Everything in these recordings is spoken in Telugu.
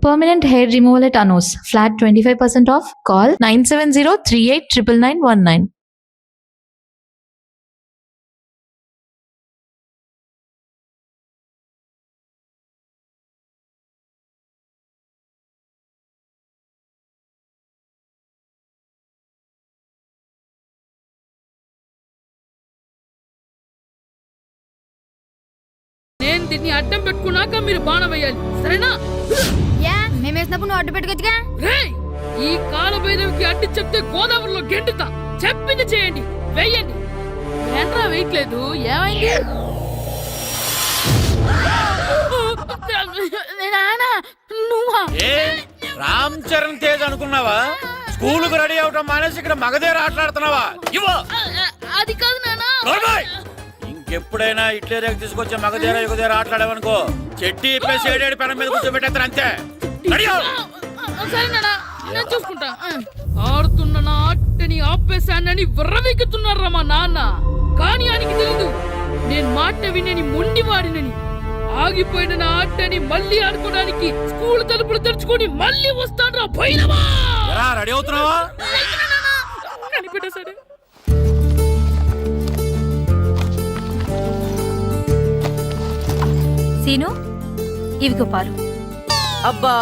Permanent hair removal at Anos. Flat 25% off. Call 970-389919. నేను దీన్ని అడ్డం పెట్టుకున్నాక మీరు బాణం వేయాలి, సరేనా? మేమేసినప్పుడు నువ్వు అడ్డు పెట్టుకోవచ్చుగా. రేయ్, ఈ కాలభైరవికి అడ్డు చెప్తే గోదావరిలో గెంటుతా. చెప్పింది చేయండి, వెయ్యండి. ఏంట్రా వేయట్లేదు, ఏమైంది? నువ్వా? రామ్ చరణ్ తేజ్ అనుకున్నావా? స్కూలుకు రెడీ అవటం మానేసి ఇక్కడ మగధేర ఆటలాడుతున్నావా? అది కాదు నానా. ఇంకెప్పుడైనా ఇట్లే రేపు తీసుకొచ్చే మగధేర యుగధేర ఆటలాడేవనుకో చెట్టి ఇప్పేసి ఏడేడు పెనం మీద కూర్చోబెట్టేస్తారు అంతే. సరే నానా, నేను చూసుకుంటా. ఆడుతున్న నా ఆటని ఆపేశానని విర్రవెక్కుతున్నారా మా నాన్న. కానీ ఆయనకి తెలీదు నేను మాట వినని మొండివాడినని. ఆగిపోయిన నా ఆటని మళ్ళీ ఆడుకోవడానికి స్కూల్ తలుపులు తెరుచుకొని మళ్ళీ వస్తాను. భైరవా, రెడీ అవుతున్నావా? కనిపెట్టా సరే. సీను, ఇవిగో పాలు. అబ్బా,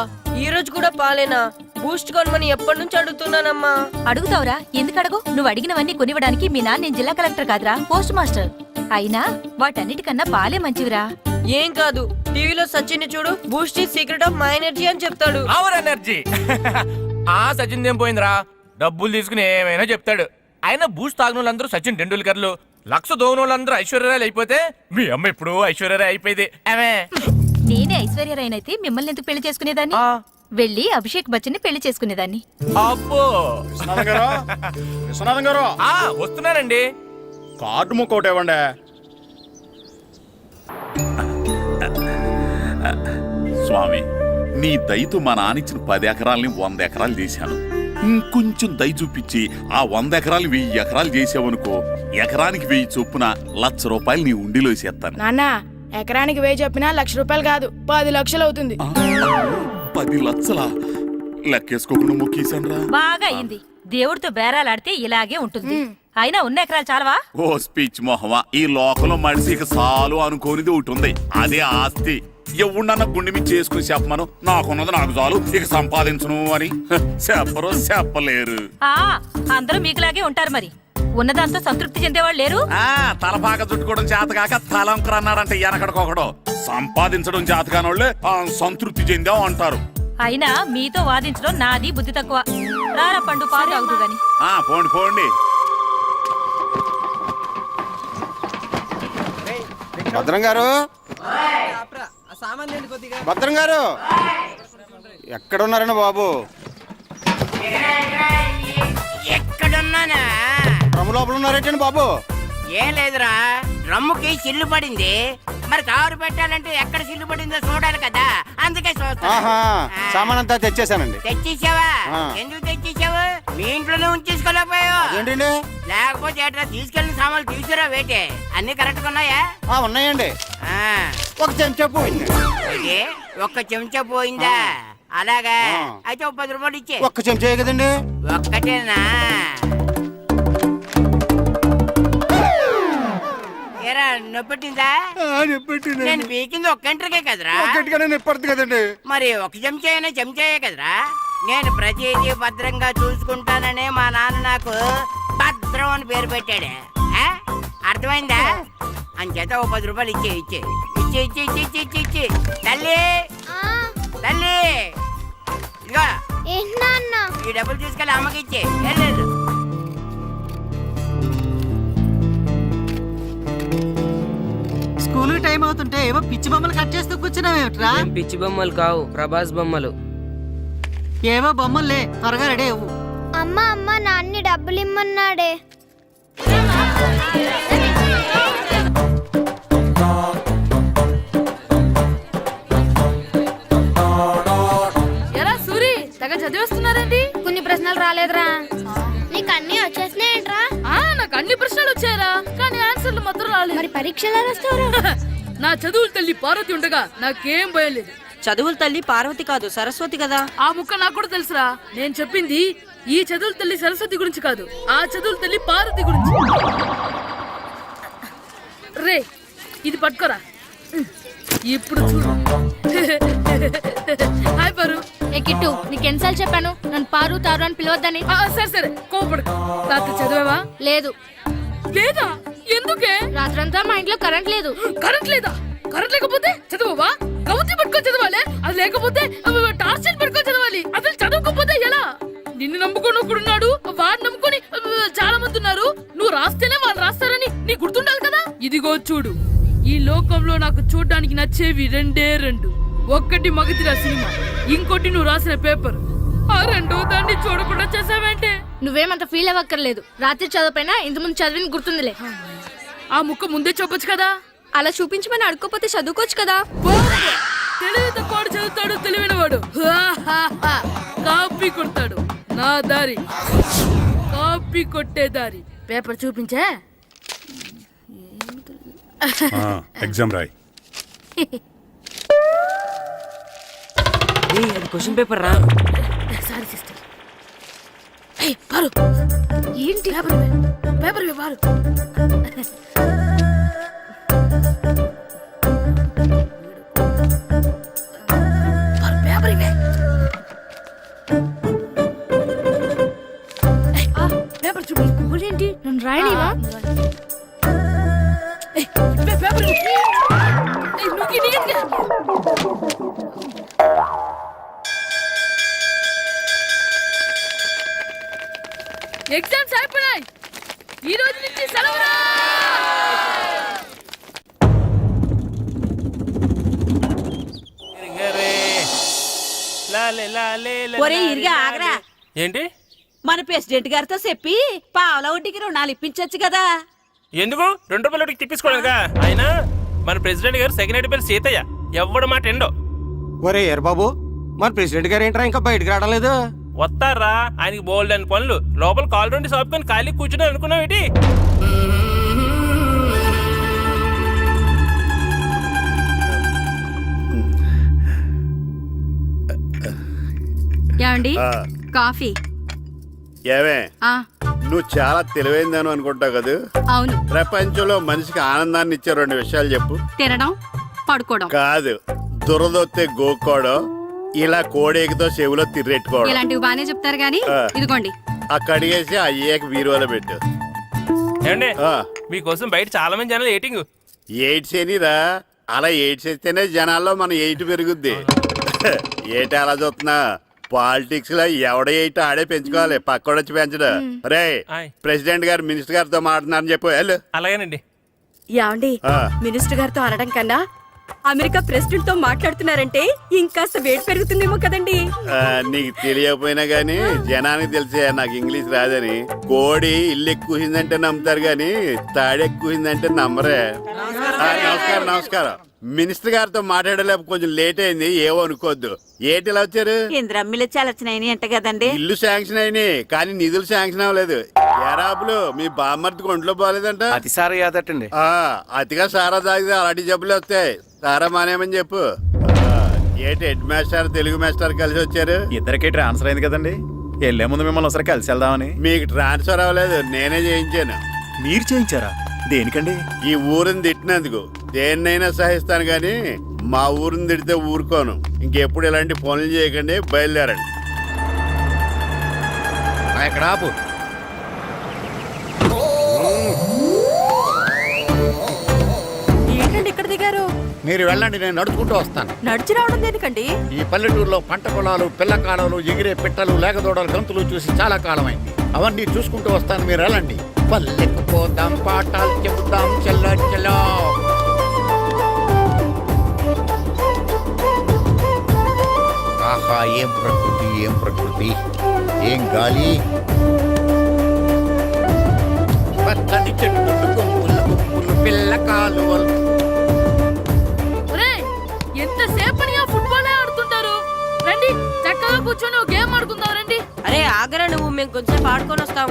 ఈ రోజు కూడా పాలేనా? బూస్ట్ కొనమని ఎప్పటి నుంచి అడుగుతున్నానమ్మా. అడుగుతావురా, ఎందుకు అడగు? నువ్వు అడిగినవన్నీ కొనివ్వడానికి మీ నాన్న నేను జిల్లా కలెక్టర్ కాదురా, పోస్ట్ మాస్టర్. అయినా వాటన్నిటికన్నా పాలే మంచివిరా. ఏం కాదు, టీవీలో సచిన్ చూడు, Boost is secret of my energy అని చెప్తాడు. Our energy. ఆ సచిన్ ఏం పోయిందిరా, డబ్బులు తీసుకుని ఏమైనా చెప్తాడు. ఆయన బూస్ట్ తాగిన వాళ్ళందరూ సచిన్ టెండూల్కర్లు, లక్ష దోగిన వాళ్ళందరూ ఐశ్వర్యరాయలు అయిపోతే మీ అమ్మ ఇప్పుడు ఐశ్వర్యరాయ్ అయిపోయింది. నేనే ఐశ్వర్యరాయనైతే మిమ్మల్ని ఎందుకు పెళ్లి చేసుకునేదాన్ని? వెళ్ళి అభిషేక్ బచ్చన్ ని పెళ్లి చేసుకునేదాన్ని. అబ్బో, వస్తున్నానండి. కార్డు ముక్కోటి ఇవ్వండి. స్వామి, నీ దయతో మా నానిచ్చిన 10 ఎకరాలని 100 ఎకరాలు చేశాను. ఇంకొంచెం దయ చూపించి ఆ 100 ఎకరాలు 1000 ఎకరాలు చేసావనుకో, ఎకరానికి 1000 చొప్పున ₹1,00,000 నీ ఉండిలో వేసేస్తాను. నాన్న, ఎకరానికి 1000 చెప్పినా ₹1,00,000 కాదు, 10 లక్షలు అవుతుంది. 10 లక్షలా? లెక్కేసుకోకుండా మొక్కేశాను రా. బాగా అయింది. దేవుడితో బేరాలాడితే ఇలాగే ఉంటుంది. అయినా ఉన్న ఎకరాలు చాలవా? ఓ స్పీచ్ మొహమా, ఈ లోకంలో మనిషి ఇక సాలు అనుకోనిది ఒకటి ఉంది, అదే ఆస్తి. ఎవడన్నా గుండె మీద చేసుకుని చెప్పమను, నాకున్నది నాకు చాలు, ఇక సంపాదించను అని చెప్పరు, చెప్పలేరు. అందరూ మీకులాగే ఉంటారు మరి. ఉన్నదాంతో సంతృప్తి చెందేవాళ్ళు లేరు. తలపాక చుట్టుకోవడం చేతకాక తలంకర అన్నాడంటే వెనకడకొకడు. సంపాదించడం చేతకానోళ్ళే సంతృప్తి చెందాం అంటారు. అయినా మీతో వాదించడం నాది బుద్ధి తక్కువ. రారా పండు, పాలు తాగుతూ గాని. పోండి పోండి. భద్రం గారు, భద్రం గారు ఎక్కడున్నారండి బాబు? ఎక్కడున్నానా? డ్రమ్ లోపల ఉన్నారేటండి బాబు? ఏం లేదురా, డ్రమ్ముకి సిల్లు పడింది. మరి కారు పెట్టాలంటే ఎక్కడ సిల్లు పడిందో చూడాలి కదా, అందుకే సామాన్ అంతా తెచ్చేసానండి. తెచ్చేసావా? ఎందుకు తెచ్చేసావు? మీ ఇంట్లోనే ఉంచేసుకోలేకపోయావు ఏంటండి? లేకపోతే ఎట్లా తీసుకెళ్లిన సామాన్లు తీసుకురా వేటే? అన్ని కరెక్ట్ ఉన్నాయా? ఉన్నాయండి. ఒక చెంచా పోయింది. ఒక్క చెంచా పోయిందా? అలాగా, అయితే ₹10 ఇచ్చే. ఒక్క చెంచా కదండి? ఒక్కటేనా? ఏరా, నొప్పెట్టిందా? నేను పీకింది ఒక్క గంటకే కదరా? నొప్పడుతుంది కదండి. మరి ఒక చెంచా అయినా చెంచాయే కదరా? నేను ప్రతిదీ భద్రంగా చూసుకుంటాననే మా నాన్న నాకు భద్రం అని పేరు పెట్టాడు. అర్థమైందా? అంచేత ₹10 ఇచ్చే ఇచ్చే ఇచ్చే ఇచ్చే ఇచ్చే ఇచ్చే ఇచ్చే. తల్లి తల్లి, ఇదిగో ఈ డబ్బులు తీసుకెళ్ళి అమ్మకి ఇచ్చే. లేదు, స్కూల్ టైం అవుతుంటే ఏవో పిచ్చి బొమ్మలు కట్ చేస్తూ కూర్చున్నావేమిట్రా? పిచ్చి బొమ్మలు కావు, ప్రభాస్ బొమ్మలు. ఏవో బొమ్మలే, త్వరగా రెడీ అవ్వు. అమ్మ అమ్మ, నాన్ని డబ్బులు ఇమ్మన్నాడే. ఎరా సూరి, తెగ చదివేస్తున్నారండి. కొన్ని ప్రశ్నలు రాలేదురా. నీకు అన్ని వచ్చేసినాయంట్రా? నాకు అన్ని ప్రశ్నలు వచ్చాయరా, కానీ ఆన్సర్లు మాత్రం రాలేదు. మరి పరీక్షలు రాస్తావు? నా చదువులు తల్లి పార్వతి ఉండగా నాకేం భయం లేదు. చదువుల తల్లి పార్వతి కాదు సరస్వతి కదా. ఆ ముక్క నాకు కూడా తెలుసురా. నేను చెప్పింది ఈ చదువుల తల్లి సరస్వతి గురించి కాదు, ఆ చదువుల తల్లి పార్వతి గురించి. రే ఇది పట్టుకోరా. ఇప్పుడు చూడు. హాయ్ పారు. ఏ కిట్టు నీకెన్నిసార్లు చెప్పాను నన్ను పారు తారు అని పిలవద్దని? సరే సరే కోపడకు. రాత్రి చదివావా? లేదు. లేదా? ఎందుకే? రాత్రంతా మా ఇంట్లో కరెంట్ లేదు. కరెంట్ లేదా? కరెంట్ లేకపోతే చదవవా? కవిత పట్టుకొని చదవాలి. అది లేకపోతే టార్చ్ లైట్ పట్టుకొని చదవాలి. అసలు చదవకపోతే ఎలా? నిన్ను నమ్ముకొని ఒకడున్నాడు, వాడు నమ్ముకొని చాలా మంది ఉన్నారు. నువ్వు రాస్తేనే వాళ్ళు రాస్తారని నీకు గుర్తుండాలి కదా. ఇదిగో చూడు, ఈ లోకంలో నాకు చూడడానికి నచ్చేవి రెండే రెండు. ఒక్కటి మగతిరా సినిమా, ఇంకోటి నువ్వు రాసిన పేపర్. ఆ రెండో దాన్ని చూడకుండా చేసావేంటే? నువ్వేమంత ఫీల్ అవ్వక్కర్లేదు. రాత్రి చదవపోయినా ఇంతకుముందు చదివిన గుర్తుందిలే. ఆ ముక్క ముందే చెప్పొచ్చు కదా. అలా చూపించమని అడుక్కోపోతే చదువుకోవచ్చు కదా. తెలివి తక్కువ చదువుతాడు, తెలివైన వాడు కాపీ కొడతాడు. నా దారి కాపీ కొట్టే దారి. పేపర్ చూపించే. ఎగ్జామ్ రాయ్. అది క్వశ్చన్ పేపర్ రా. Sorry sister. పారు ఏంటి పేపర్ పారు. పేపర్ ఇవే. పేపర్ చూపి. ఏంటి నన్ను రాయనివా? పేపర్ ఎగ్జామ్స్ అయిపోయాయి. ఈ రోజు నుంచి సెలవురా. ఒరే ఇరిగా ఆగరా. ఏంటి? మన ప్రెసిడెంట్ గారితో చెప్పి పావలా వడ్డీకి రుణాలు ఇప్పించొచ్చు కదా. ఎందుకు 2 రూపాయలు తిప్పించుకోలేదుగా. అయినా మన ప్రెసిడెంట్ గారు సెకండ్ హెడ్ పేరు సీతయ్య. ఎవడు మాట ఎండో. ఒరే ఎర్ బాబు, మన ప్రెసిడెంట్ గారు ఏంట్రా ఇంకా బయటకు రావడం లేదు? వస్తారా? ఆయనకి బోల్డ్ అని పనులు. లోపల కాల్ రెండు సాపుకొని ఖాళీ కూర్చుని అనుకున్నావు ఏంటి? ఏమండి కాఫీ? ఏమే నువ్వు చాలా తెలివైందని అనుకుంటావు కదా. అవును. ప్రపంచంలో మనిషికి ఆనందాన్ని ఇచ్చే 2 విషయాలు చెప్పు. తినడం, పడుకోవడం. కాదు, దురదొత్తే గోక్కోవడం, ఇలా కోడేకితో చెవులో తిర్రెట్టుకోవడం. ఇలాంటివి బానే చెప్తారు గానీ ఇదిగోండి. ఆ కడిగేసి అయ్యేక బీరువాలో పెట్టు. ఏమండి మీకోసం బయట చాలా మంది జనాలు ఎయిటింగ్. ఎయిడ్స్ ఏనిరా? అలా ఎయిడ్స్ వేస్తేనే జనాల్లో మన ఎయిట్ పెరుగుద్ది. ఏటి అలా చూస్తున్నా? పాలిటిక్స్ లో ఎవడ ఎయిట్ ఆడే పెంచుకోవాలి, పక్కోడొచ్చి పెంచడం. రే ప్రెసిడెంట్ గారు మినిస్టర్ గారితో మాట్లాడుతున్నారని చెప్పు. వెళ్ళు. అలాగేనండి. యాండి మినిస్టర్ గారితో అనడం కన్నా అమెరికా ప్రెసిడెంట్ తో మాట్లాడుతున్నారంటే ఇంకాస్త వేడి పెరుగుతుందేమో కదండి. నీకు తెలియకపోయినా గానీ జనానికి తెలిసే నాకు ఇంగ్లీష్ రాదని. కోడి ఇల్లు ఎక్కువసిందంటే నమ్ముతారు గాని తాడెక్కువసిందంటే నమ్మరే. నమస్కారం నమస్కారం. మినిస్టర్ గారితో మాట్లాడలేక కొంచెం లేట్ అయింది, ఏమో అనుకోవద్దు. ఏటి ఇలా వచ్చారు? ఇంద్రమ్మిలు చాలచ్చినాయని అంట కదండి. ఇల్లు శాంక్షన్ అయినాయి కానీ నిధులు శాంక్షన్ అవ్వలేదు. ఎరాబులు మీ బామ్మర్తికి ఒంట్లో బాగాలేదంట. అతిసారి యాదటండి. అతిగా సారా తాగితే అలాంటి జబ్బులు వస్తాయి. సారా మానేమని చెప్పు. ఏటి హెడ్ మాస్టర్ తెలుగు మాస్టర్ కలిసి వచ్చారు? ఇద్దరికి ట్రాన్స్ఫర్ అయింది కదండి. వెళ్లే ముందు మిమ్మల్ని ఒకసారి కలిసి వెళ్దామని. మీకు ట్రాన్స్ఫర్ అవ్వలేదు, నేనే చేయించాను. మీరు చేయించారా? దేనికండి? ఈ ఊరిని తిట్టినందుకు. దేన్నైనా సహిస్తాను గాని మా ఊరిని తిడితే ఊరుకోను. ఇంకెప్పుడు ఇలాంటి పనులు చేయకండి, బయలుదేరండి. ఇక్కడ ఆపు. ఏంటండి ఇక్కడ దిగారు? మీరు వెళ్ళండి, నేను నడుచుకుంటూ వస్తాను. నడిచి రావడం దేనికండి? ఈ పల్లెటూరులో పంట పొలాలు, పిల్ల కాలాలు, ఎగిరే పిట్టలు, లేకదోడలు, గంతులు చూసి చాలా కాలం అయింది. అవన్నీ చూసుకుంటూ వస్తాను, మీరు వెళ్ళండి. పల్లెకు పోదాం, పాఠాలు చెబుతాం, చల్లో చల్లో. ఆహా, ఏం ప్రకృతి, ఏం ప్రకృతి, ఏం గాలి. పచ్చని చెట్లు, కొమ్ములు కొమ్ములు, పిల్ల కాలువలు. ఎంతసేపని ఆ ఫుట్బాల్ ఆడుతుంటారు. రండి చక్కగా కూర్చొని ఒక గేమ్ ఆడుకుందాం. రండి. అరే ఆగరా నువ్వు, మేము కొంచెం ఆడుకొని వస్తాం.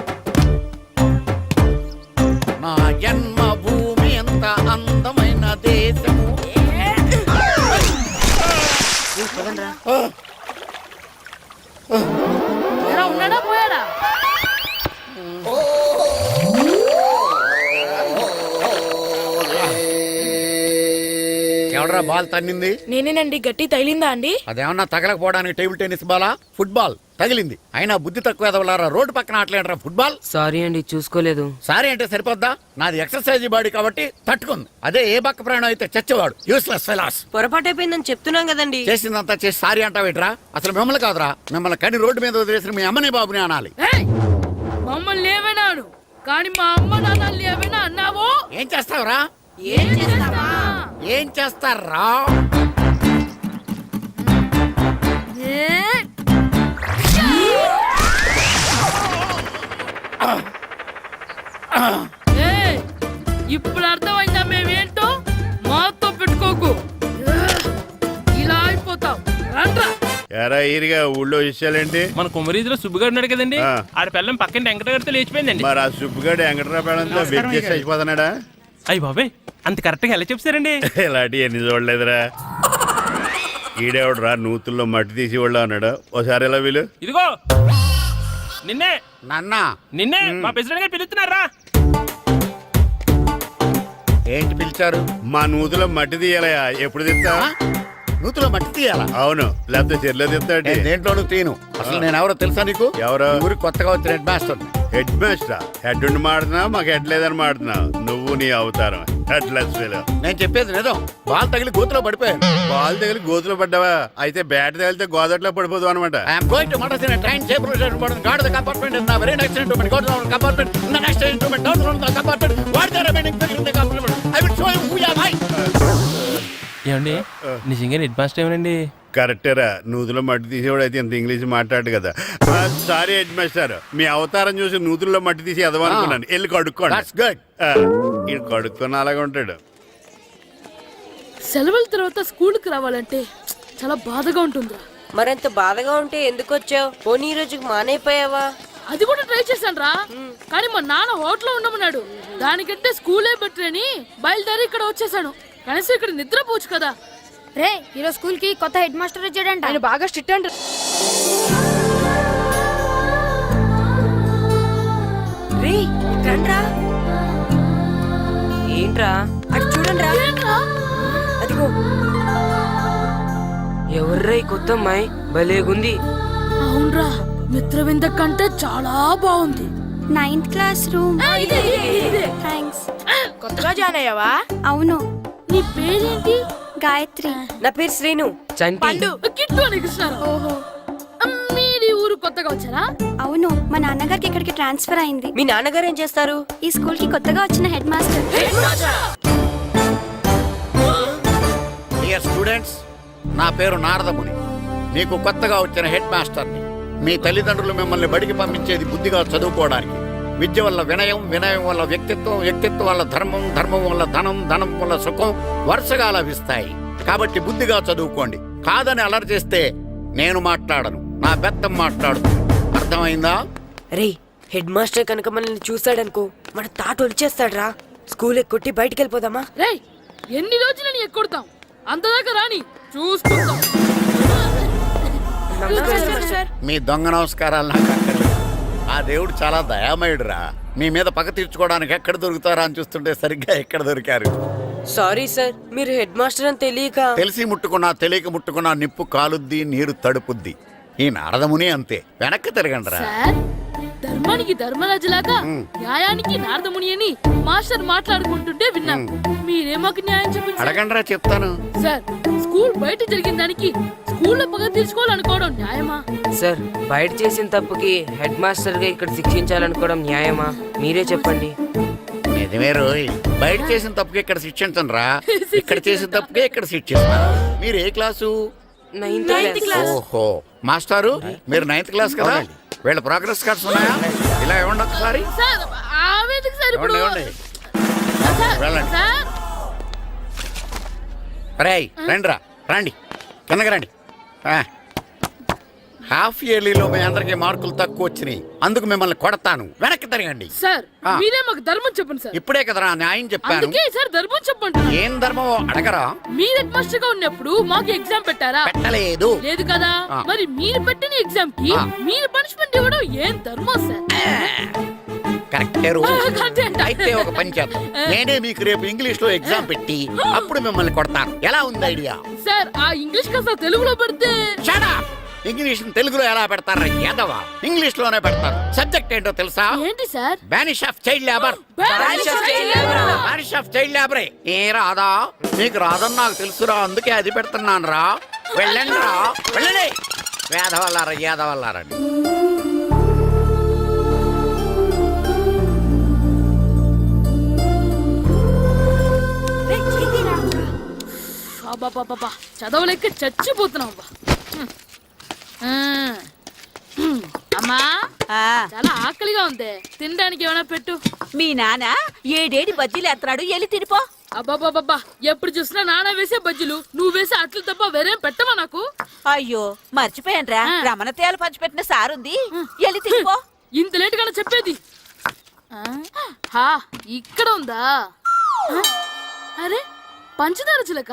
నా జన్మభూమి ఎంత అందమైన దేశము. ఎరా ఉన్నాడా పోయాడా? ఎవడరా బాల్ తన్నింది? నేనేనండి. గట్టి తగిలిందా అండి? అదేమన్నా తగలకపోవడానికి టేబుల్ టెన్నిస్ బాలా, ఫుట్బాల్ తగిలింది. అయినా బుద్ధి తక్కువ ఎదవలారా రోడ్డు పక్కన ఆటలేడరా ఫుట్బాల్. సారీ అండి, చూసుకోలేదు. సారీ అంటే సరిపోద్దా? నాది ఎక్సర్సైజ్ బాడీ కాబట్టి తట్టుకుంది. అదే ఏ బక్క ప్రాణం అయితే చచ్చేవాడు. Useless fellas. పొరపాటు అయిపోయిందని చెప్తున్నాం కదండి. చేసిందంతా చేసి సారీ అంటావేట్రా? అసలు మిమ్మల్ని కాదురా, మిమ్మల్ని కని రోడ్డు మీద వదిలేసిన మీ అమ్మని బాబుని అనాలి. ఏయ్! మమ్మల్ని ఏమైనాడు కానీ మా అమ్మ నాన్నల్ని ఏమైనా అన్నావో ఏం చేస్తావురా? ఏం చేస్తావా? ఏం చేస్తారా? ఏయ్! ఇప్పుడు అర్థమైందా మేమేంటో? మాతో పెట్టుకోకు, ఇలా అయిపోతాం. రండ్రా. ఎరా ఈరిగా ఊళ్ళో విషయాలేంటి? మన కుమరీధిలో సుబ్బుగాడు ఉన్నాడు కదండి, ఆ. ఆడ పిల్లం పక్కన వెంకటగారితో లేచిపోయిందండి. మరి ఆ సుబ్బుగాడు వెంకటరాపేడంతో వెచ్చేసి అయిపోతున్నాడా? అయ్యి బాబాయ్, అంత కరెక్ట్ గా ఎలా చెప్తారండి? ఇలాంటి ఎన్ని చూడలేదురా. ఈడేవడరా నూతుల్లో మట్టి తీసి వాళ్ళు అన్నాడు. ఓసారి ఎలా వీలు ఇదిగో నిన్నే నాన్న నిన్నే మా ప్రెసిడెంట్ గారు పిలుస్తున్నారా? ఏంటి పిలిచారు? మా నూతులో మట్టి తీయాలయా. ఎప్పుడు తీస్తా? నూతులో మట్టి తీయాలా? అవును, లేకపోతే చెర్లో తీస్తాడు. నేను దేంట్లోనూ తీను. అసలు నేను ఎవరో తెలుసా నీకు? ఎవరు? ఊరికి కొత్తగా వచ్చిన head master. Head master. Head ఉండి మాడుతున్నావు, మాకు హెడ్ లేదని మాడుతున్నావు. నువ్వు నీ అవతారం హెడ్ లెస్ ఫెలో. నేను చెప్పేది నిజం. బాల్ తగిలి గోతులో పడిపోయాను. బాల్ తగిలి గోతులో పడ్డావా? అయితే బ్యాట్ తగిలితే గోదట్లో పడిపోదు అనమాట. I'm going to matters in train safe guard the compartment in the very next instrument go to the compartment in the next instrument down from the compartment what the remaining thing in the compartment I will show you who you are. ఏమండి నిజంగా హెడ్ మాస్టర్ ఏమనండి? కరెక్టేరా, నూతులో మట్టి తీసేవాడు అయితే ఇంత ఇంగ్లీష్ మాట్లాడు కదా. సారీ హెడ్ మాస్టర్, మీ అవతారం చూసి నూతుల్లో మట్టి తీసి ఎదవనుకున్నాను. వెళ్ళి కడుక్కోండి. That's good. ఈడు కడుక్కొని అలాగే ఉంటాడు. సెలవుల తర్వాత స్కూల్కి రావాలంటే చాలా బాధగా ఉంటుందిరా. మరంత బాధగా ఉంటే ఎందుకు వచ్చావు? పోనీ ఈ రోజుకి మానైపోయావా? అది కూడా ట్రై చేశాను రా, కానీ మా నాన్న హోటల్లో ఉండమన్నాడు. దానికంటే స్కూలే బెటర్ అని బయలుదేరి ఇక్కడ వచ్చేసాను. కనీసం ఇక్కడ నిద్రపోవచ్చు కదా. రే, ఈరోజు స్కూల్ కి కొత్త హెడ్ మాస్టర్ వచ్చాడంట. ఆయన బాగా స్ట్రిక్ట్ అంట. రే రండ్రా. ఏంట్రా? అటు చూడండిరా. అదిగో ఎవర్రా ఈ కొత్త అమ్మాయి? భలేగుంది. అవునరా, మిత్రవింద కంటే చాలా బాగుంది. 9th class room. ఇదే. థ్యాంక్స్. కొత్తగా జాయిన్ అయ్యావా? అవును, నీ పేరేంటి? గాయత్రి. నా పేరు శ్రీను. చంటి. కిట్టు అని కృష్ణారావు. ఓహో, మీరు ఈ ఊరు కొత్తగా వచ్చారా? అవును, మా నాన్నగారికి ఇక్కడికి ట్రాన్స్ఫర్ అయింది. మీ నాన్నగారు ఏం చేస్తారు? ఈ స్కూల్ కి కొత్తగా వచ్చిన హెడ్ మాస్టర్. డియర్ స్టూడెంట్స్, నా పేరు నారదముని. మీకు కొత్తగా వచ్చిన హెడ్ మాస్టర్ని. మీ తల్లిదండ్రులు మిమ్మల్ని బడికి పంపించేది బుద్ధిగా చదువుకోవడానికి. విద్య వల్ల వినయం, వినయం వల్ల వ్యక్తిత్వం, వ్యక్తిత్వం వల్ల ధర్మం, ధర్మం వల్ల ధనం, ధనం వల్ల సుఖం వరుసగా లభిస్తాయి. కాబట్టి బుద్ధిగా చదువుకోండి. కాదని అలర్ చేస్తే నేను మాట్లాడను, నా బెత్తం మాట్లాడుతుంది. అర్థమైందా? రే, హెడ్ మాస్టర్ కనుక మనల్ని చూసాడనుకో మన తాట వచ్చేస్తాడ్రా. స్కూల్ ఎక్కొట్టి బయటికి వెళ్ళిపోదామా? రేయ్, ఎన్ని రోజులని ఎక్కొడతాం? అంతదాకా రాని చూసుకుంటాం. మీ దొంగ నమస్కారాలు నాకు అక్కర్లేదు. ఆ దేవుడు చాలా దయామయుడురా. మీ మీద పగ తీర్చుకోవడానికి ఎక్కడ దొరుకుతారా అని చూస్తుంటే సరిగ్గా ఎక్కడ దొరికారు. సారీ సార్, మీరు హెడ్ మాస్టర్ అని తెలియక. తెలిసి ముట్టుకున్నా తెలియక ముట్టుకున్నా నిప్పు కాలుద్ది, నీరు తడుపుద్ది. ఈ నారదముని అంతే. వెనక్కి తిరగండిరా. సార్, ధర్మానికి ధర్మరాజులాగా న్యాయానికి నారదముని అని మాస్టర్ మాట్లాడుకుంటుంటే విన్నాం. మీరే మాకు న్యాయం చెప్పండి సార్. అడగండిరా, చెప్తాను. సార్, స్కూల్ బయట జరిగిన దానికి స్కూల్లో పగ తీర్చుకోవాలనుకోవడం న్యాయమా? సార్, బయట చేసిన తప్పుకి హెడ్ మాస్టర్ గా ఇక్కడ శిక్షించాలనుకోవడం న్యాయమా? మీరే చెప్పండి. నిజమే రోయ్, బయట చేసిన తప్పుకి ఇక్కడ శిక్షించండి రా. ఇక్కడ చేసిన తప్పుకే ఇక్కడ శిక్షిస్తున్నారు. మీరు ఏ క్లాసు? 9th class. ఓహో, మాస్టారు మీరు 9th క్లాస్ కదా? వీళ్ళ ప్రోగ్రెస్ కార్డ్స్ ఉన్నాయా? ఇలా ఇవ్వండి ఒకసారి. సార్, ఆవేదకు సార్ ఇప్పుడు. ఇవ్వండి. సార్, వెళ్ళండి. సార్. రేయ్ రండి రా, రండి కిందకి రండి. హాఫ్ ఇయర్లీలో మీ అందరికి మార్కులు తక్కువ వచ్చినాయి, అందుకు మిమ్మల్ని కొడతాను. వెనక్కి తిరగండి. సార్ ఆ. మీరే మాకు ధర్మం చెప్పండి సార్. ఇప్పుడే కదరా న్యాయం చెప్పాను. అందుకే సార్ ధర్మం చెప్పండి. ఏం ధర్మమో అడగరా? మీరు హెడ్ మాస్టర్ గా ఉన్నప్పుడు మాకు ఎగ్జామ్ పెట్టారా? పెట్టలేదు. లేదు కదా. ఆ. మరి మీరు పెట్టిన ఎగ్జామ్ కి ఆ. మీరు పనిష్మెంట్ ఇవ్వడం ఏం ధర్మం సార్? కరెక్టే రూల్. అంతే అంట. అయితే ఒక పని చేద్దాం, నేనే మీకు రేపు ఇంగ్లీష్ లో ఎగ్జామ్ పెట్టి అప్పుడు మిమ్మల్ని కొడతాను. ఎలా ఉంది ఐడియా? సార్ ఆ ఇంగ్లీష్ కాస్త తెలుగులో పెడితే. Shut up! ఇంగ్లీష్ తెలుగులో ఎలా పెడతారా యాదవా? ఇంగ్లీష్ లోనే పెడతారు. సబ్జెక్ట్ ఏంటో తెలుసా? ఏంటి sir? Banish of child labour. Banish of child labor. Banish of child లేబరే. ఏ రాదా? నీకు రాదని నాకు తెలుసురా, అందుకే అది పెడుతున్నాను రా. వెళ్ళండి రా, వెళ్ళండి. వేదవల్లారా, యాదవల్లారండి. అబ్బా చదవలేక చచ్చిపోతున్నాం అబ్బా. అమ్మా చాలా ఆకలిగా ఉంది, తినడానికి ఏమైనా పెట్టు. మీ నాన్న ఏడేడి బజ్జీలు ఎత్తాడు, ఎల్లి తినిపో. అబ్బాబాబా ఎప్పుడు చూసినా నాన్న వేసే బజ్జీలు, నువ్వు వేసే అట్లు తప్ప వేరేం పెట్టవా నాకు? అయ్యో మర్చిపోయానురా, రమణ తేలు పంచిపెట్టిన సారుంది, ఎల్లి తినిపో. ఇంత లేట్ గా చెప్పేది. హా ఇక్కడ ఉందా? అరే పంచదార చిలక,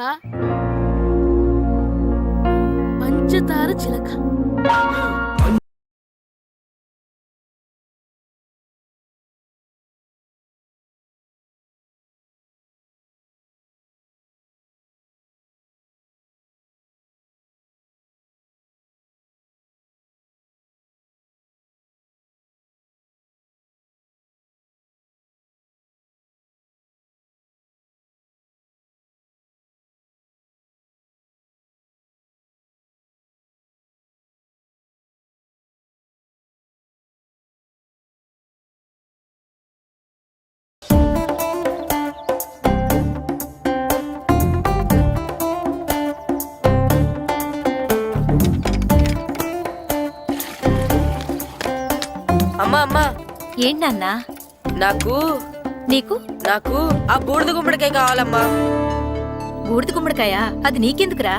పంచదార చిలక. అమ్మా అమ్మా, ఏంటన్నా? నాకు నీకు నాకు ఆ బూడిద గుమ్మడికాయ కావాలమ్మా. బూడిద గుమ్మడికాయ? అది నీకెందుకురా?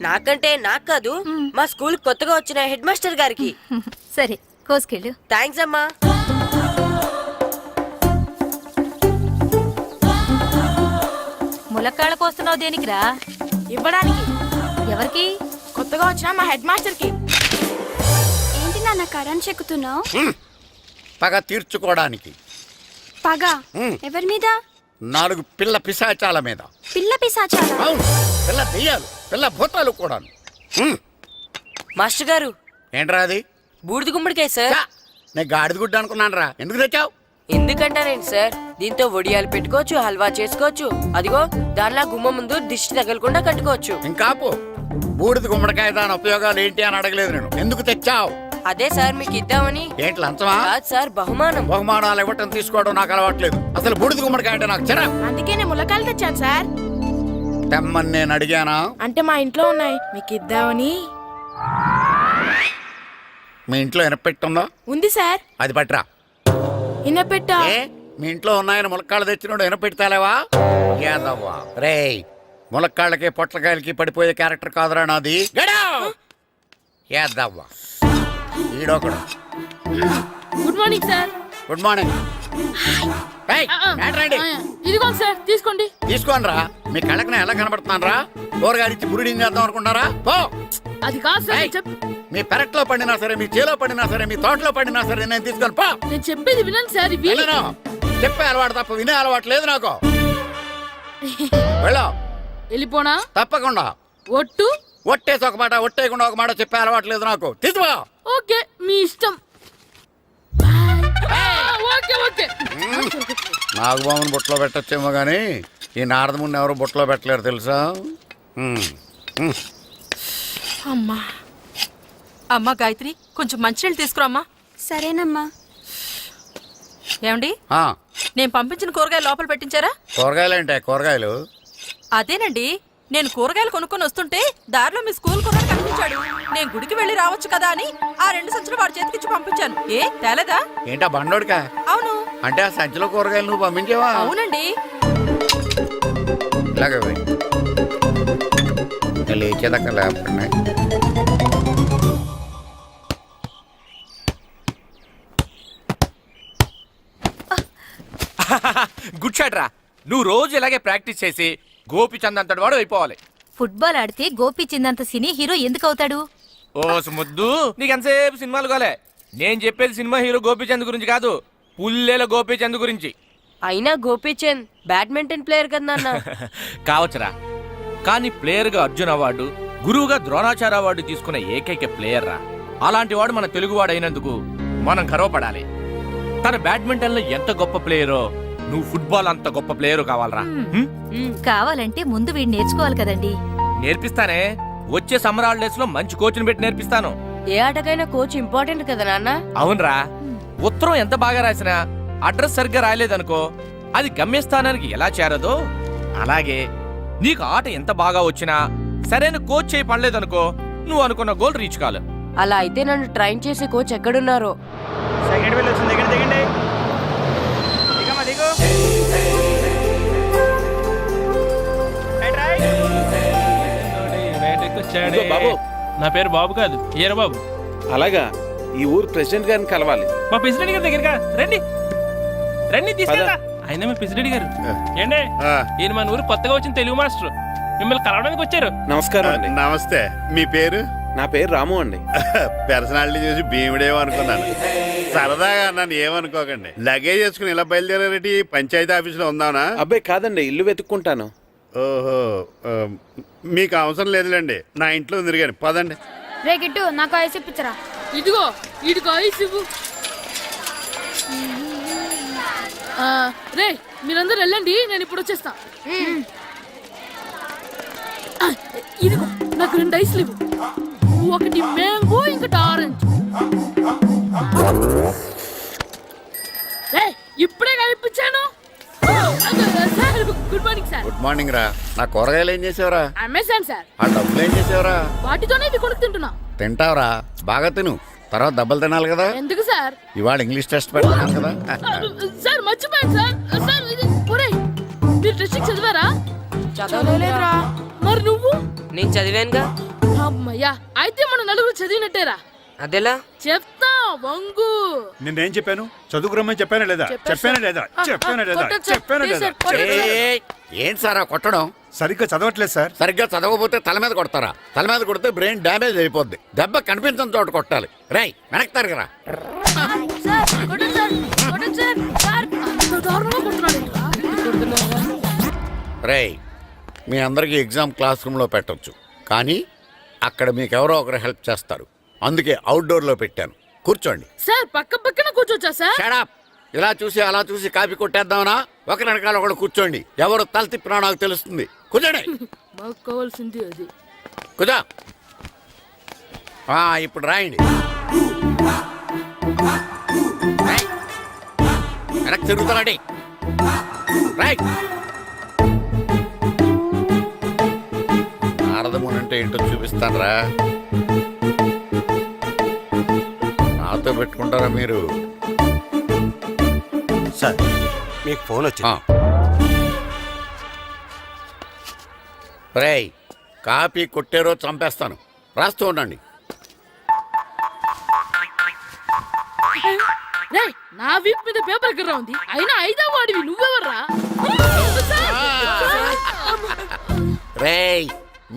నాకంటే నాకు కాదు, మా స్కూల్ కొత్తగా వచ్చిన హెడ్ మాస్టర్ గారికి. సరే కోసుకెళ్ళు. థ్యాంక్స్ అమ్మా. ములక్కాళ్ళ కోస్తున్నావు దేనికిరా? ఇవ్వడానికి. ఎవరికి? కొత్తగా వచ్చిన మా హెడ్ మాస్టర్ కి. ఏంటి నాన్న కరెంట్ చెక్కుతున్నావు? పగ తీర్చుకోవడానికి. పగ హ్మ్. ఎవరి మీద? 4 పిల్ల పిశాచాల మీద. పిల్ల పిశాచాలా? అవును, పిల్ల దెయ్యాలు, పిల్ల భూతాలు కూడా. మాస్టర్ గారు, ఏంట్రా అది? బూడిద గుమ్మడికాయ సార్. ఛా, నేను గాడిద గుడ్డ అనుకున్నాను రా. ఎందుకు తెచ్చావు? ఎందుకంటారేంటి సార్, దీంతో వడియాలు పెట్టుకోవచ్చు, హల్వా చేసుకోవచ్చు. అదిగో దానిలా గుమ్మ ముందు దిష్టి తగలకుండా కట్టుకోవచ్చు. ఇంకాపు, బూడిద గుమ్మడికాయ దాని ఉపయోగాలు ఏంటి అని అడగలేదు నేను. ఎందుకు తెచ్చావు? అదే సార్ మీకు ఇద్దామని. ఏంటి లంచమా? కాదు సార్, బహుమానం. బహుమానాలు ఇవ్వటం తీసుకోవడం నాకు అలవాట్లేదు. అసలు బూడిద గుమ్మడికాయ అంటే నాకు చిరా. అందుకే నేను ములకాయలు తెచ్చాను సార్. తెమ్మని నేను అడిగానా? అంటే మా ఇంట్లో ఉన్నాయి, మీకు ఇద్దామని. మీ ఇంట్లో ఎనపెట్టుందా? ఉంది సార్. అది పట్రా. ఇన్నపెట్టా? ఏ, మీ ఇంట్లో ఉన్నాయని ములక్కాళ్ళు తెచ్చినోడు ఎనపెడతాలేవా? యాదవ్వా రేయ్, ములక్కాళ్ళకి పొట్లకాయలకి పడిపోయే క్యారెక్టర్ కాదురా నాది. యాదవ్వా ఈడొకడు. Good morning sir. Good morning. ఇదిగోండి సార్, తీసుకోండి. తీసుకోనరా, మీ కళ్ళకి నేను ఎలా కనబడుతున్నాను రా? కూరగాయలిచ్చి బ్రీడింగ్ చేద్దాం అనుకుంటారా? పో. అది కాదు సార్, మీ పెరట్లో పండినా సరే, మీ చేలో పండినా సరే, మీ తోటలో పండినా సరే నేను తీసుకొని పో. నేను చెప్పేది వినండి సార్. ఇవి వెళ్ళను. చెప్పే అలవాటు తప్ప వినే అలవాటు లేదు నాకు. వెళ్ళా. వెళ్ళిపోనా? తప్పకుండా. ఒట్టు? ఒట్టేసి ఒక మాట, ఒట్టేయకుండా ఒక మాట చెప్పే అలవాటు లేదు నాకు. తీసుకో. ఓకే, మీ ఇష్టం. Okay okay. నాగబాబుని బుట్టలో పెట్టచ్చేమో గానీ ఈ నారదముని ఎవరు బుట్టలో పెట్టలేరు తెలుసా? అమ్మా అమ్మా గాయత్రి, కొంచెం మంచినీళ్ళు తీసుకురామ్మా. సరేనమ్మా. ఏమండి, ఆ, నేను పంపించిన కూరగాయలు లోపల పెట్టించారా? కూరగాయలు ఏంటే? కూరగాయలు అదేనండి, నేను కూరగాయలు కొనుక్కొని వస్తుంటే దారిలో మీ స్కూల్ కుర్రాడు కనిపించాడు. నేను గుడికి వెళ్ళి రావచ్చు కదా అని ఆ 2 సంచులు వాడి చేతికిచ్చి పంపించాను. ఏ తేలేదా? ఏంటా బండోడికా? అవును. అంటే ఆ సంచిలో కూరగాయలు నువ్వు పంపించేవా? అవునండి. ఇలాగే లేచేదాకా లేకపోతే గుడ్ షాట్ రా. నువ్వు రోజు ఇలాగే ప్రాక్టీస్ చేసి గోపిచంద్ అంతటి వాడు అయిపోవాలి. ఫుట్బాల్ ఆడితే గోపిచిందంత సినీ హీరో ఎందుకు అవుతాడు? ఓ ముద్దు, నీకు ఎంతసేపు సినిమాలు కాలే. నేను చెప్పేది సినిమా హీరో గోపిచంద్ గురించి కాదు, పుల్లేల గోపిచంద్ గురించి. అయినా గోపీచంద్ బ్యాడ్మింటన్ ప్లేయర్ కదా నాన్న. కావచ్చురా, కానీ ప్లేయర్గా అర్జున్ అవార్డు, గురువుగా ద్రోణాచార్య అవార్డు తీసుకున్న ఏకైక ప్లేయర్ రా. అలాంటి వాడు మన తెలుగువాడు అయినందుకు మనం గర్వపడాలి. తన బ్యాడ్మింటన్ లో ఎంత గొప్ప ప్లేయరో నువ్వు ఫుట్బాల్ అంత గొప్ప ప్లేయరు కావాలరా. కావాలంటే ముందు వీడు నేర్చుకోవాలి కదండి. నేర్పిస్తానే, వచ్చే సమ్మర్ హాలిడేస్ లో మంచి కోచ్ని పెట్టి నేర్పిస్తాను. ఏ ఆటకైనా కోచ్ ఇంపార్టెంట్ కదా నాన్న. అవునరా, ఉత్తరం ఎంత బాగా రాసినా అడ్రస్ సరిగ్గా రాయలేదనుకో అది గమ్యస్థానానికి ఎలా చేరదో అలాగే నీకు ఆట ఎంత బాగా వచ్చినా సరైన కోచ్ చేయి పడలేదనుకో నువ్వు అనుకున్న గోల్ రీచ్ కాదు. అలా అయితే నన్ను ట్రైన్ చేసే కోచ్ ఎక్కడున్నారో. సెకండ్ బిల్ వచ్చింది, దిగండి దిగండి. దిగమ్మా దిగు. ఇదిగో బాబు, నా పేరు బాబు కాదు, ఈర బాబు. అలాగా, ఈ ఊరు ప్రెసిడెంట్ గారిని కలవాలి. మా ప్రెసిడెంట్ గారి దగ్గరగా రండి రండి, తీసుకెళ్తా. ఆయన మీ ప్రెసిడెంట్ గారు ఏండే, ఈయన మన ఊరు కొత్తగా వచ్చిన తెలుగు మాస్టర్, మిమ్మల్ని కలవడానికి వచ్చారు. నమస్కారం అండి. నమస్తే. మీ పేరు? నా పేరు రాము అండి. పర్సనాలిటీ చూసి భీముడేమో అనుకున్నాను. సరదాగా నన్ను ఏమనుకోకండి. లగేజ్ చేసుకుని ఇలా బయలుదేరేటి పంచాయతీ ఆఫీసులో ఉందానా? అబ్బాయి కాదండి, ఇల్లు వెతుక్కుంటాను. ఓహో, మీకు అవసరం లేదులేండి, నా ఇంట్లో ఉంది కానీ పదండి. రే గిట్టు నాకు ఐస్ ఇప్పించరా. ఇదిగో ఇదిగో ఐస్ ఇవ్వు. రే మీరందరూ వెళ్ళండి, నేను ఇప్పుడు వచ్చేస్తా. ఇదిగో నాకు 2 ఐస్లు ఇవ్వు. ఒకటి మ్యాంగో, ఇంకటి ఆరెంజ్. రే ఇప్పుడే కనిపించాను. Good morning sir. Good morning రా. నా కూరగాయలు ఏం చేసావురా? Amazon sir. ఆ డబ్బులు ఏం చేసావురా? వాటితోనే ఇవి కొనుక్కు తింటున్నా. తింటావురా, బాగా తిను, తర్వాత దెబ్బలు తినాలి కదా. ఎందుకు సార్? ఇవాళ ఇంగ్లీష్ టెస్ట్ పెడతాను కదా. సార్ మర్చిపోయాను సార్. సార్ ఇది ఒరేయ్, మీరు టెస్టింగ్ చదివారా? చదవలేదురా. మరి నువ్వు? నేను చదివానుగా. అమ్మయ్యా, అయితే మన నలుగురు చదివినట్టేరా. అదెలా? చెప్తా వంగు. నిన్నేం చెప్పాను? చదువుకురమ్మని చెప్పానా లేదా? చెప్పానా లేదా? చెప్పానా లేదా? చెప్పానా లేదా? ఏంటి సార్ ఆ కొట్టడం? సరిగ్గా చదవట్లేదు సార్. సరిగ్గా చదవకపోతే తల మీద కొడతారా? తల మీద కొడితే బ్రెయిన్ డ్యామేజ్ అయిపోద్ది. దెబ్బ కనిపించని చోట కొట్టాలి. రై వెనక్కి తరగరా. రై, మీ అందరికీ ఎగ్జామ్ క్లాస్ రూమ్లో పెట్టొచ్చు, కానీ అక్కడ మీకు ఎవరో ఒకరు హెల్ప్ చేస్తారు. అందుకే అవుట్డోర్లో పెట్టాను. కూర్చోండి. సార్ పక్క పక్కన కూర్చోచ్చా సార్? Shut up. ఇలా చూసి అలా చూసి కాపీ కొట్టేద్దామనా? ఒకరి వెనకాల ఒకడు కూర్చోండి. ఎవరు తల తిప్పినా నాకు తెలుస్తుంది. కూర్చోండి. మాకు కావాల్సింది అది. కూర్చో. ఇప్పుడు రాయండి. వెనక్కి తిరుగుతానండి. రైట్. నారదముని అంటే ఏంటో చూపిస్తానరా. నాతో పెట్టుకుంటారా మీరు? సార్ మీకు ఫోన్ వచ్చింది. రేయ్, కాపీ కొట్టారో చంపేస్తాను. రాస్తూ ఉండండి. రే నా వీప్ మీద పేపర్ కర్ర ఉంది, అయినా 5వ వాడివి నువ్వెవర్రా? రేయ్,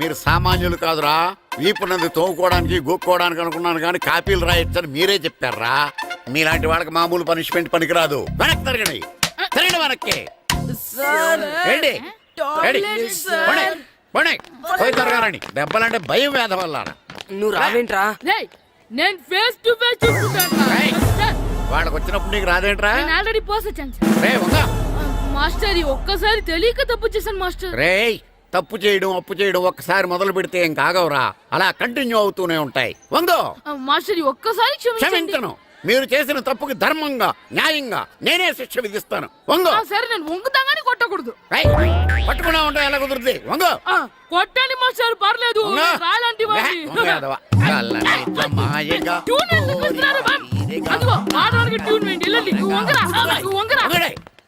మీరు సామాన్యులు కాదురా. వీపున్నది తోముకోవడానికి గోక్కోవడానికి అనుకున్నాను, కానీ కాపీలు రాయొచ్చని మీరే చెప్పారా. మీలాంటి వాళ్ళకి మామూలు పనిష్మెంట్ పనికిరాదు. వెనక్కి తిరగండి. తిరగండి వెనక్కి. పోయి తిరగారండి. దెబ్బలంటే భయం వేద వల్ల. నువ్వు రావేంట్రా? నేను ఫేస్ టు ఫేస్ చూసుకుంటాను. వాళ్ళకి వచ్చినప్పుడు నీకు రాదేంట్రా? నేను ఆల్రెడీ పోస్ వచ్చాను మాస్టర్. ఒక్కసారి తెలియక తప్పు చేశాను మాస్టర్. రేయ్, తప్పు చేయడం అప్పు చేయడం ఒక్కసారి మొదలు పెడితే ఏం కాగవరా, అలా కంటిన్యూ అవుతూనే ఉంటాయి. వందో మాస్టర్, ఒక్కసారి క్షమించను. మీరు చేసిన తప్పుకి ధర్మంగా న్యాయంగా నేనే శిక్ష విధిస్తాను. వంగో. సరే, నేను వంగుతాగాని కొట్టకూడదు. పట్టుకున్నా ఉంటా ఎలా కుదురుతుంది? వంగో. కొట్టండి మాస్టర్, పర్లేదు. రాలాంటి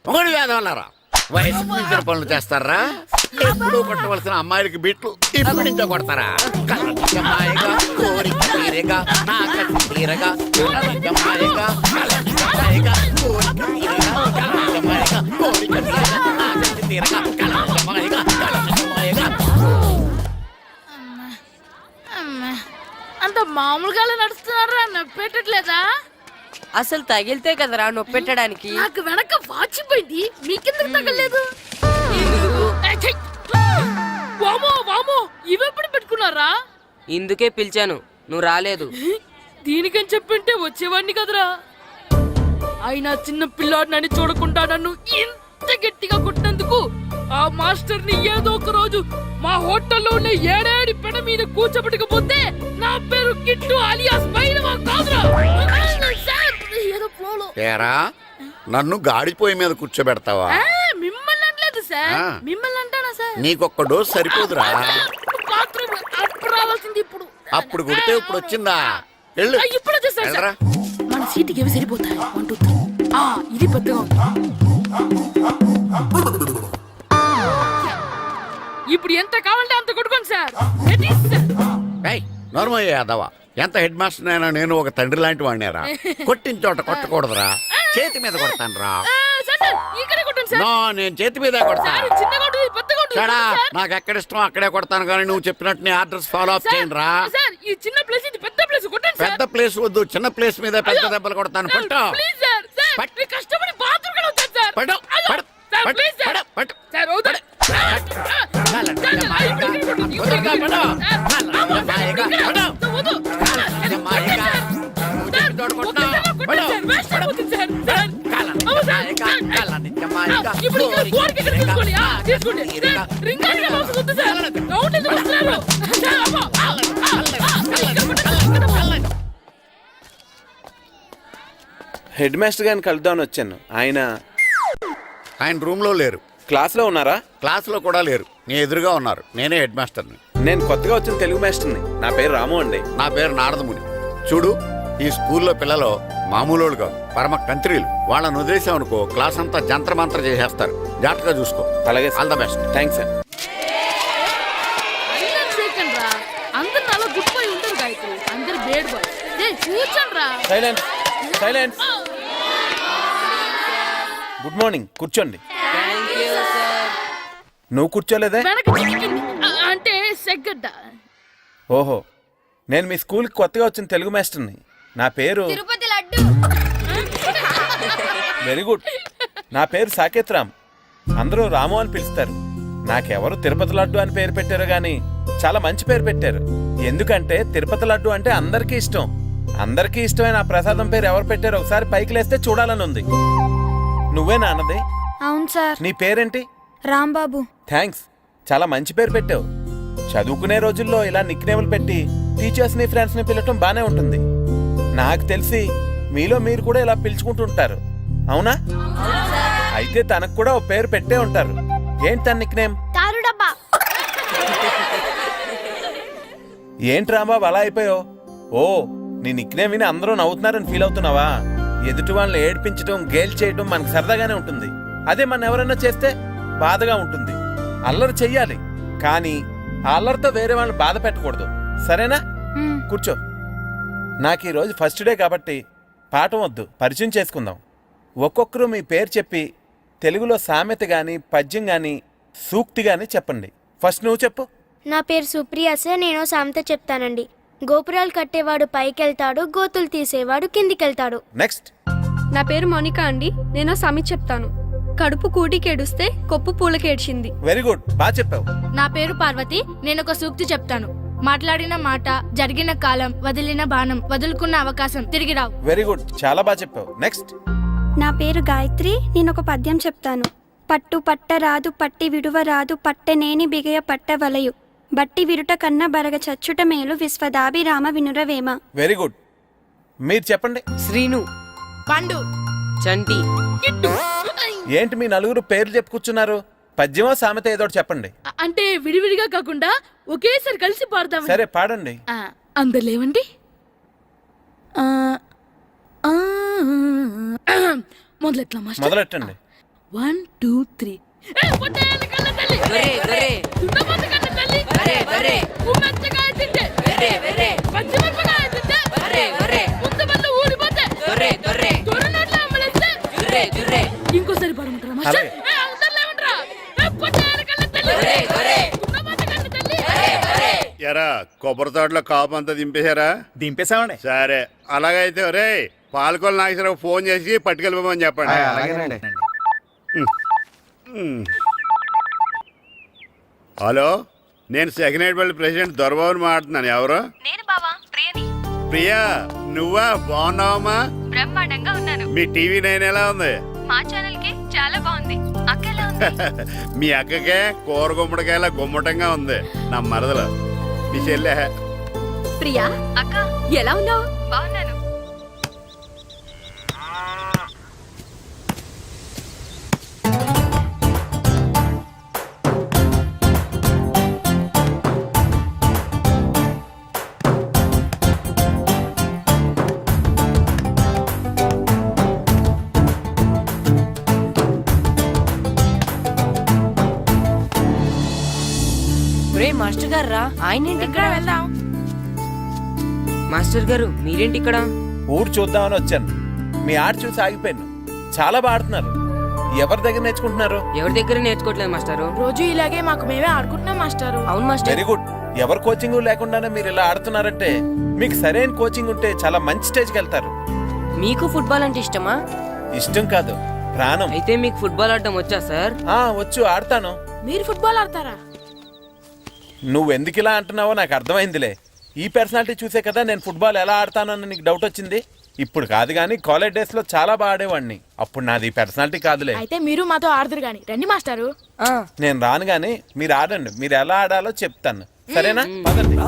మొగడు వేదవల్లారా. వయసు మించిన పనులు చేస్తారా? ఎప్పుడు కొట్టవలసిన అమ్మాయిలకి బిట్లు ఇప్పుడు నుంచో కొడతారా? కలజమాయగా కోరిక తీరగా నాకటి తీరగా కలజమాయగా కలజమాయగా కోరిక తీరగా కలజమాయగా కోరిక తీరగా కళ్ళ మాయగా కళ్ళ మాయగా. అంత మామూలుగా నడుస్తున్నారా నొప్పెట్టట్లేదా? అసలు తగిలితే కదరా నొప్పెట్టడానికి. నాకు వెనక వాచిపోయింది, మీకెందుకు తగలేదు? వామో వామో, ఇవెప్పుడు పెట్టుకున్నారా? ఇందుకే పిలిచాను, నువ్వు రాలేదు. దీనికని చెప్పింటే వచ్చేవాడిని కదరా. అయినా చిన్న పిల్లాడినని చూడకుండా నన్ను ఇంత గట్టిగా కొట్టినందుకు ఆ మాస్టర్ ని ఏదో ఒక రోజు మా హోటల్లో ఉన్న ఏడేడి పెడ మీద కూర్చోబెట్టకపోతే నా పేరు కిట్టు అలియాస్ బైరవా కాదురా. ఏదో ఫ్లోలో. ఏరా నన్ను గాడిపోయి మీద కూర్చోబెడతావా? మిమ్మల్ని అనలేదు సార్, ఆ. మిమ్మల్ని అంటానా సార్? నీకొక్క డోస్ సరిపోదురా? బాత్రూమ్ అప్పుడు రావాల్సింది ఇప్పుడు. అప్పుడు కొడితే ఇప్పుడు వచ్చిందా? వెళ్ళు ఇప్పుడు వచ్చేసారు వెళ్ళరా. మన సీటుకి ఏవి సరిపోతాయి? 1 2 3. ఇది పెద్దగా ఉంది. ఇప్పుడు ఎంత కావాలంటే అంత కొట్టుకోండి సార్. నోర్మయ్య యాదవ, ఎంత హెడ్ మాస్టర్ అయినా నేను ఒక తండ్రి లాంటి వాడినేరా. కొట్టిన చోట కొట్టకూడదురా, చేతి మీద కొడతాను రా. ఇక్కడ కొట్టండి సార్. నో, నేను చేతి మీద కొడతా. సార్, ఇది చిన్నగా ఉంటుంది, పెద్దగా ఉంటుంది. చడా, సార్. నాకు ఎక్కడ ఇష్టం అక్కడే కొడతాను, కానీ నువ్వు చెప్పినట్టు నీ ఆర్డర్స్ ఫాలో అప్ చేయండి రా. సార్, ఈ చిన్న ప్లేస్, ఇది పెద్ద ప్లేస్, కొట్టండి సార్. పెద్ద ప్లేస్ వద్దు, చిన్న ప్లేస్ మీద పెద్ద దెబ్బలు కొడతాను. పట్టు ప్లీజ్ సార్. సార్, పట్టు. మీరు కష్టపడి బాత్రూమ్ కూడా వచ్చారు సార్. పట్టు, అయ్యో, పట్టు, సార్, పట్టు, ప్లీజ్ సార్. పట్టు, పట్టు. సార్, వద్దు. సార్, ఇప్పుడు ఇక్కడ కొట్టండి, ఇప్పుడు ఇక్కడ కొట్టండి. సార్, అమ్మో, సార్, ఇప్పుడు ఇక్కడ. వద్దు. సార్, కొట్టండి సార్, వేస్ట్ అయిపోతుంది సార్. సార్, అమ్మో, సార్, ఇప్పుడు ఇక్కడ గోడకి ఇక్కడ తీసుకోండి. తీసుకోండి. సార్, రింగ్ ఆడిగా అవసరం వద్దు సార్. రౌండ్ ఎందుకు వస్తున్నారు? సార్, అమ్మో. ఇక్కడ కొట్టండి, ఇక్కడ కొట్టండి. హెడ్ మాస్టర్ గారిని కలుద్దామని వచ్చాను. ఆయన రూమ్ లో లేరు, క్లాస్లో ఉన్నారా? క్లాస్ లో కూడా లేరు, నీ ఎదురుగా ఉన్నారు. నేనే హెడ్ మాస్టర్ని. నేను కొత్తగా వచ్చిన తెలుగు మాస్టర్ని. నా పేరు రాము అండి. నా పేరు నారదముని. చూడు, ఈ స్కూల్లో పిల్లలు మామూలు కాదు, పరమ కంత్రీలు. వాళ్ళని వదిలేసామనుకో క్లాస్ అంతా జంత్ర మంత్ర చేసేస్తారు. జాగ్రత్తగా చూసుకో. అలాగే all the best. Thanks sir. Second రా, అందరు అలా గుడ్ బాయ్ ఉంటారు గాయత్రి, అందరు బేడ్ బాయ్. కూర్చోండి రా. Silence, silence. గుడ్ మార్నింగ్, కూర్చోండి. నువ్వు కూర్చోలేదే? వెనక చిక్కింది. అంటే సెగ్గడ్డ. ఓహో, నేను మీ స్కూల్కి కొత్తగా వచ్చిన తెలుగు మాస్టర్ని. నా పేరు తిరుపతి లడ్డు. Very good. నా పేరు సాకేత్ రామ్, అందరూ రాము అని పిలుస్తారు. నాకెవరు తిరుపతి లడ్డు అని పేరు పెట్టారు గాని చాలా మంచి పేరు పెట్టారు. ఎందుకంటే తిరుపతి లడ్డు అంటే అందరికీ ఇష్టం. అందరికీ ఇష్టమైన ఆ ప్రసాదం పేరు ఎవరు పెట్టారో ఒకసారి పైకి లేస్తే చూడాలని ఉంది. నువ్వే నాన్నది? అవును సార్. నీ పేరేంటి? రాంబాబు. థ్యాంక్స్, చాలా మంచి పేరు పెట్టావు. చదువుకునే రోజుల్లో ఇలా నిక్నేములు పెట్టి టీచర్స్ని ఫ్రెండ్స్ని పిలవటం బానే ఉంటుంది. నాకు తెలిసి మీలో మీరు కూడా ఇలా పిలుచుకుంటుంటారు, అవునా? అయితే తనకు కూడా ఓ పేరు పెట్టే ఉంటారు. ఏంటి తన నిక్నేమ్? తారు డబ్బా. ఏంటి రాంబాబు అలా అయిపోయావు? ఓ, నీ నిక్నేమ్ విని అందరూ నవ్వుతున్నారని ఫీల్ అవుతున్నావా? ఎదుటి వాళ్ళని ఏడ్పించడం, గేల్ చేయడం మనకు సరదాగానే ఉంటుంది. అదే మన ఎవరైనా చేస్తే బాధగా ఉంటుంది. అల్లరి చెయ్యాలి, కానీ ఆ అల్లరితో వేరే వాళ్ళని బాధ పెట్టకూడదు, సరేనా? కూర్చో. నాకు ఈరోజు ఫస్ట్ డే కాబట్టి పాఠం వద్దు, పరిచయం చేసుకుందాం. ఒక్కొక్కరు మీ పేరు చెప్పి తెలుగులో సామెత గాని, పద్యం గాని, సూక్తి గాని చెప్పండి. ఫస్ట్ నువ్వు చెప్పు. నా పేరు సుప్రియ సార్. నేను సామెత చెప్తానండి. గోపురాలు కట్టేవాడు పైకెళ్తాడు, గోతులు తీసేవాడు కిందికెళ్తాడు. నెక్స్ట్. నా పేరు మోనికా అండి. నేను సామెత చెప్తాను. కడుపు కూటికేడుస్తే కొప్పు పూలకేడ్చింది. వెరీ గుడ్, బాగా చెప్పావు. నా పేరు పార్వతి. నేను ఒక సూక్తి చెప్తాను. మాట్లాడిన మాట, జరిగిన కాలం, వదిలిన బాణం, వదులుకున్న అవకాశం తిరిగి రావు. వెరీ గుడ్, చాలా బాగా చెప్పావు. నెక్స్ట్. నా పేరు గాయత్రి. నేను ఒక పద్యం చెప్తాను. పట్టు పట్ట రాదు, పట్టి విడువ రాదు, పట్టెనేని బిగయ పట్ట వలయు, బట్టి విరుట కన్న బరగ చచ్చుట మేలు, విశ్వదాభిరామ వినురవేమ. Very good. మీరు చెప్పండి. శ్రీను. పండు. చంటి. కిట్టు. ఏంటి మీ నలుగురు పేర్లు చెప్పుకొచ్చున్నారు? పద్యమో సామెత ఏదో చెప్పండి. అంటే విడివిడిగా కాకుండా ఒకేసారి కలిసి పాడదాం. సరే, పాడండి. అందరు లేవండి. మొదలెట్లా మాస్టర్? మొదలెట్టండి. 1 2 3. ఇంకోసారి పడమంటారా మాస్టర్? అందరు లేవండ్రా. కొబ్బరి తోటలో కాపు అంతా దింపేశారా? దింపేశామండి. సరే అలాగైతే రే పాలకొల నాగేశ్వరరావు ఫోన్ చేసి పట్టుకెళ్ళిపోమని చెప్పండి. హలో, నేను సెకండ్ హెడ్ పల్లి ప్రెసిడెంట్ దొరబాబుని మాట్లాడుతున్నాను. ఎవరు? నేను బావా ప్రియని. ప్రియా, నువ్వా? బాగున్నావమ్మా? బ్రహ్మాండంగా ఉన్నాను. మీ టీవీ 9 ఎలా ఉంది? మా ఛానల్ కి చాలా బాగుంది. అక్క ఎలా ఉంది? మీ అక్కకే కూర గుమ్మడికాయలా గుమ్మటంగా ఉంది. నా మరదలు మీ చెల్లె. ప్రియా అక్క ఎలా ఉన్నావు? బాగున్నాను. రే మాస్టర్ గారు రా, ఆయన ఇక్కడ వెళ్దాం. మాస్టర్ గారు మీరేంటి ఇక్కడ? ఊరు చూద్దామని వచ్చాను. మీ ఆట చూసి ఆగిపోయాను. చాలా బాడుతున్నారు. ఎవరి దగ్గర నేర్చుకుంటున్నారు? ఎవరి దగ్గర నేర్చుకోవట్లేదు మాస్టారు. రోజు ఇలాగే మాకు మేమే ఆడుకుంటున్నాం మాస్టారు. అవును మాస్టర్. Very good. ఎవరు కోచింగ్ లేకుండానే మీరు ఇలా ఆడుతున్నారంటే మీకు సరైన కోచింగ్ ఉంటే చాలా మంచి స్టేజ్కి వెళ్తారు. మీకు ఫుట్బాల్ అంటే ఇష్టమా? ఇష్టం కాదు, ప్రాణం. అయితే మీకు ఫుట్బాల్ ఆడటం వచ్చా సార్? వచ్చు, ఆడతాను. మీరు ఫుట్బాల్ ఆడతారా? నువ్వు ఎందుకు ఇలా అంటున్నావో నాకు అర్థమైందిలే. ఈ పర్సనాలిటీ చూసే కదా నేను ఫుట్బాల్ ఎలా ఆడతానని నీకు డౌట్ వచ్చింది. ఇప్పుడు కాదు కానీ కాలేజ్ డేస్ లో చాలా బాగా ఆడేవాడిని. అప్పుడు నాది పర్సనాలిటీ కాదులే. అయితే మీరు మాతో ఆడదురు గాని రండి మాస్టారు. నేను రాను గానీ మీరు ఆడండి. మీరు ఎలా ఆడాలో చెప్తాను, సరేనా? పదండి.